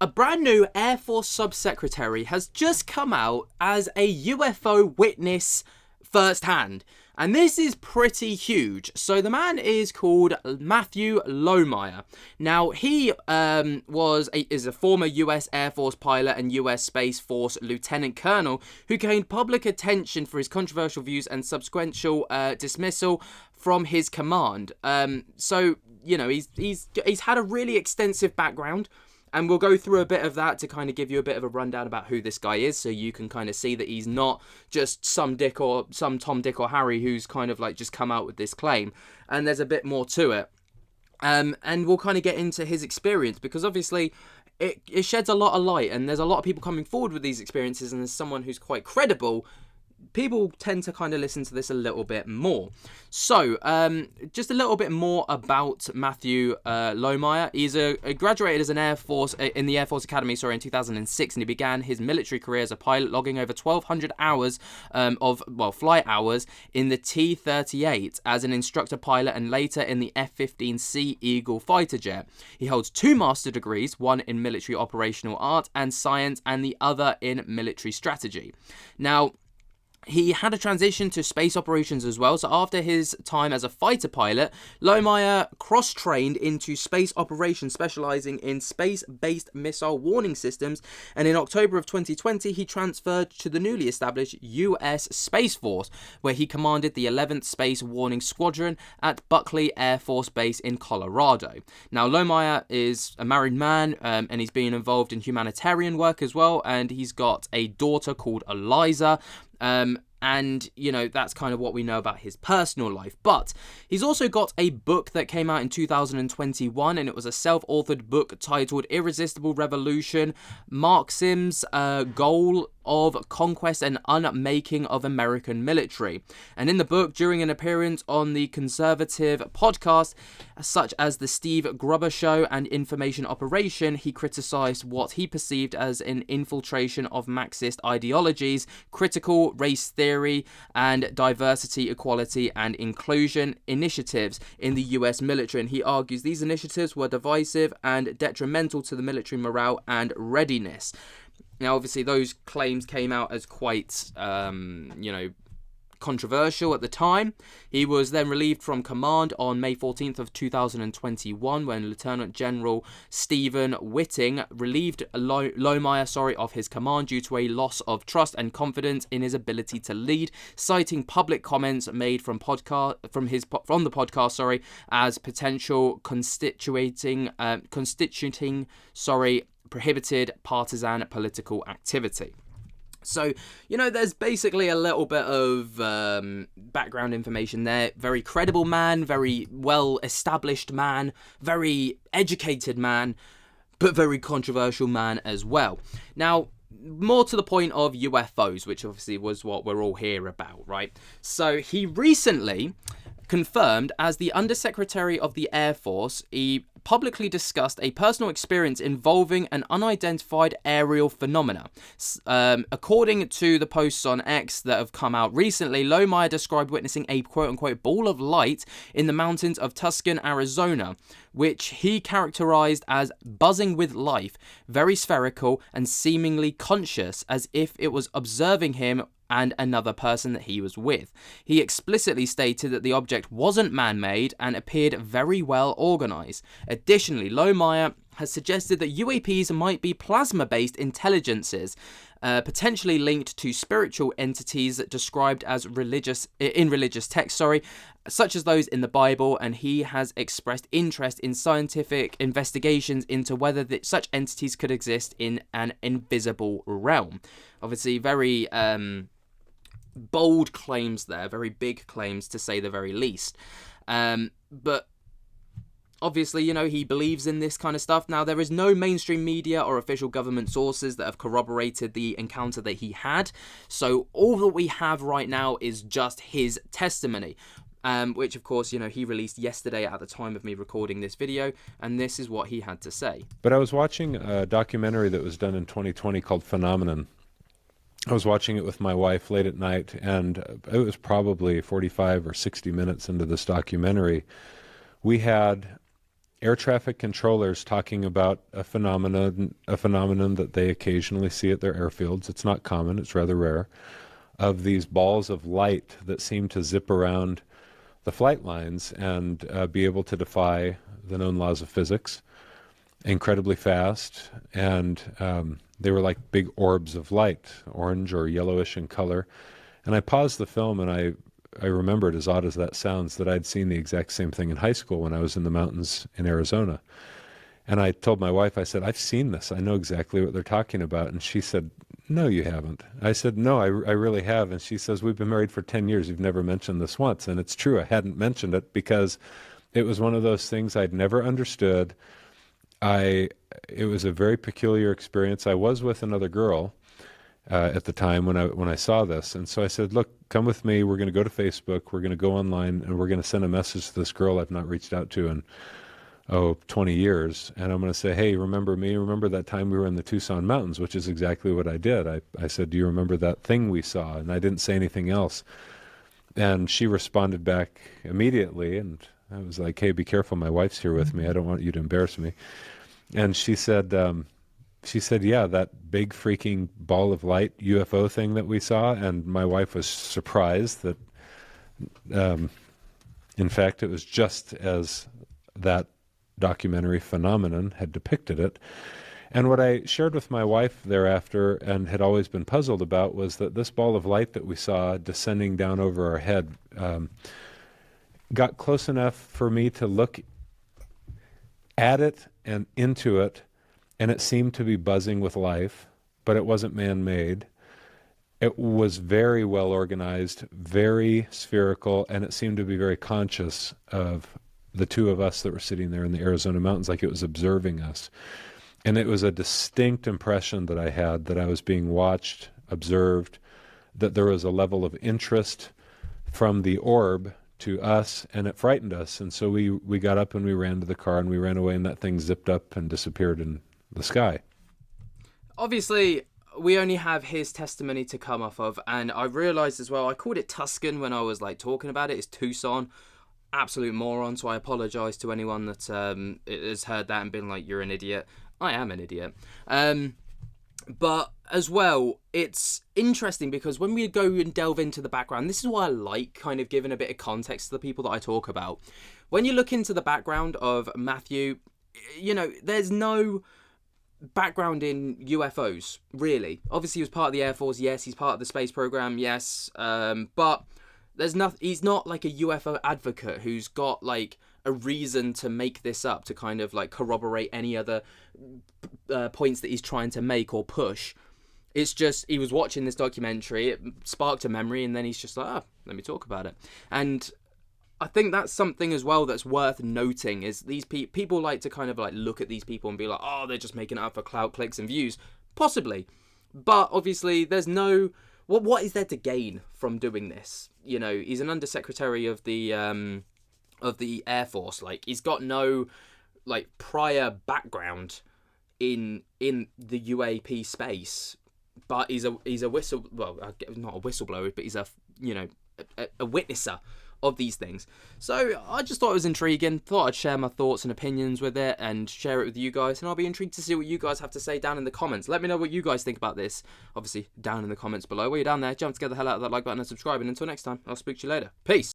a brand new Air Force subsecretary has just come out as a UFO witness firsthand. And this is pretty huge. So the man is called Matthew Lommire. Now, he is a former US Air Force pilot and US Space Force lieutenant colonel who gained public attention for his controversial views and subsequent dismissal from his command. So, you know, he's had a really extensive background. And we'll go through a bit of that to kind of give you a bit of a rundown about who this guy is, so you can kind of see that he's not just some Tom, Dick or Harry who's kind of like just come out with this claim. And there's a bit more to it. And we'll kind of get into his experience, because obviously it sheds a lot of light, and there's a lot of people coming forward with these experiences, and as someone who's quite credible, people tend to kind of listen to this a little bit more. So, just a little bit more about Matthew Lommire. He's graduated as an Air Force in the Air Force Academy, in 2006, and he began his military career as a pilot, logging over 1,200 hours of flight hours in the T-38 as an instructor pilot, and later in the F-15C Eagle fighter jet. He holds 2 master degrees, one in military operational art and science, and the other in military strategy. Now, he had a transition to space operations as well. So after his time as a fighter pilot, Lommire cross-trained into space operations, specializing in space-based missile warning systems. And in October of 2020, he transferred to the newly established US Space Force, where he commanded the 11th Space Warning Squadron at Buckley Air Force Base in Colorado. Now, Lommire is a married man, and he's been involved in humanitarian work as well. And he's got a daughter called Eliza. And, you know, that's kind of what we know about his personal life. But he's also got a book that came out in 2021, and it was a self-authored book titled Irresistible Revolution, Marxism's Goal of Conquest and Unmaking of American Military. And in the book, during an appearance on the conservative podcast, such as The Steve Gruber Show and Information Operation, he criticized what he perceived as an infiltration of Marxist ideologies, critical race theory, and diversity, equality, and inclusion initiatives in the US military. And he argues these initiatives were divisive and detrimental to the military morale and readiness. Now, obviously, those claims came out as quite, controversial at the time. He was then relieved from command on May 14th of 2021, when Lieutenant General Stephen Whiting relieved Lommire of his command due to a loss of trust and confidence in his ability to lead, citing public comments made from the podcast as potential constituting prohibited partisan political activity. So, you know, there's basically a little bit of background information there. Very credible man, very well-established man, very educated man, but very controversial man as well. Now, more to the point of UFOs, which obviously was what we're all here about, right? So he recently confirmed, as the Undersecretary of the Air Force, he publicly discussed a personal experience involving an unidentified aerial phenomena. According to the posts on X that have come out recently, Lommire described witnessing a quote-unquote ball of light in the mountains of Tucson, Arizona, which he characterized as buzzing with life, very spherical and seemingly conscious, as if it was observing him and another person that he was with. He explicitly stated that the object wasn't man-made and appeared very well organized. Additionally, Lommire has suggested that UAPs might be plasma-based intelligences, potentially linked to spiritual entities described as religious texts, such as those in the Bible, and he has expressed interest in scientific investigations into whether such entities could exist in an invisible realm. Obviously, very bold claims there, very big claims to say the very least. But obviously, you know, he believes in this kind of stuff. Now, there is no mainstream media or official government sources that have corroborated the encounter that he had. So all that we have right now is just his testimony, which, of course, you know, he released yesterday at the time of me recording this video. And this is what he had to say. But I was watching a documentary that was done in 2020 called Phenomenon. I was watching it with my wife late at night, and it was probably 45 or 60 minutes into this documentary. We had air traffic controllers talking about a phenomenon that they occasionally see at their airfields. It's not common, it's rather rare, of these balls of light that seem to zip around the flight lines and be able to defy the known laws of physics incredibly fast. And they were like big orbs of light, orange or yellowish in color. And I paused the film and I remembered, as odd as that sounds, that I'd seen the exact same thing in high school when I was in the mountains in Arizona. And I told my wife, I said, I've seen this. I know exactly what they're talking about. And she said, no, you haven't. I said, no, I really have. And she says, we've been married for 10 years. You've never mentioned this once. And it's true. I hadn't mentioned it because it was one of those things I'd never understood. It was a very peculiar experience. I was with another girl at the time when I saw this. And so I said, look, come with me. We're going to go to Facebook. We're going to go online and we're going to send a message to this girl I've not reached out to in 20 years. And I'm going to say, hey, remember me? Remember that time we were in the Tucson mountains, which is exactly what I did. I said, do you remember that thing we saw? And I didn't say anything else. And she responded back immediately. And I was like, hey, be careful. My wife's here with me. I don't want you to embarrass me. And she said, yeah, that big freaking ball of light UFO thing that we saw. And my wife was surprised that, in fact, it was just as that documentary phenomenon had depicted it. And what I shared with my wife thereafter and had always been puzzled about was that this ball of light that we saw descending down over our head got close enough for me to look at it and into it, and it seemed to be buzzing with life, but it wasn't man-made. It was very well organized, very spherical, and it seemed to be very conscious of the two of us that were sitting there in the Arizona mountains, like it was observing us. And it was a distinct impression that I had that I was being watched, observed, that there was a level of interest from the orb to us, and it frightened us. And so we got up and we ran to the car and we ran away, and that thing zipped up and disappeared in the sky. Obviously, we only have his testimony to come off of, and I realized as well, I called it Tuscan when I was like talking about it. It's Tucson. Absolute moron, so I apologize to anyone that has heard that and been like, you're an idiot. I am an idiot. But as well, it's interesting because when we go and delve into the background, this is why I like kind of giving a bit of context to the people that I talk about. When you look into the background of Matthew, you know, there's no background in UFOs, really. Obviously, he was part of the Air Force, yes. He's part of the space program, yes. But there's nothing. He's not like a UFO advocate who's got like a reason to make this up to kind of like corroborate any other points that he's trying to make or push. It's just he was watching this documentary, it sparked a memory, and then he's just like, let me talk about it. And I think that's something as well that's worth noting is these people like to kind of like look at these people and be like, oh, they're just making it up for clout, clicks and views. Possibly. But obviously there's no... What is there to gain from doing this? You know, he's an undersecretary of the Air Force. Like, he's got no like prior background in the UAP space, but he's a not a whistleblower, but he's a witnesser of these things. So I just thought it was intriguing. Thought I'd share my thoughts and opinions with it and share it with you guys, and I'll be intrigued to see what you guys have to say down in the comments. Let me know what you guys think about this, obviously down in the comments below. While you're down there, jump to get the hell out of that like button and subscribe, and until next time, I'll speak to you later. Peace.